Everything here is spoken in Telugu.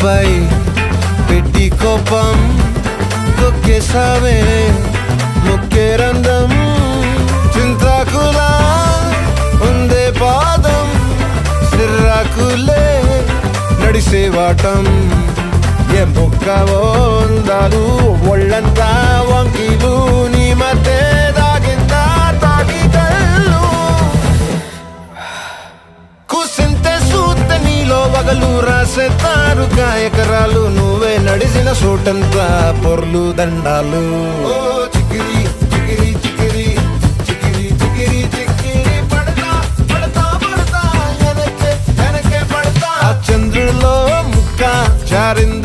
నాపై పెట్టి కోపం తొక్కేసావే ముక్కే రంధ్రం చింతాకులా ఉందే పాదం సిర్రాకులే నడిసేవాటం ఏ బొక్కవో అందాలు ఒళ్ళంతా వంకీలు నీ మధ్య దాగిందా తాటి కళ్ళు కూసింతే సూత్త నీలో వగలు రాసేతారుగా ఎకరాలు నువ్వే నడిసిన చోటంతా పొర్లు దండాలు చికిరి చికిరి చికిరి చికిరి చికిరి చికిరి పడతా పడతా పడతా వెనకే వెనకే పడతా ఆ చంద్రులో ముక్క జారింది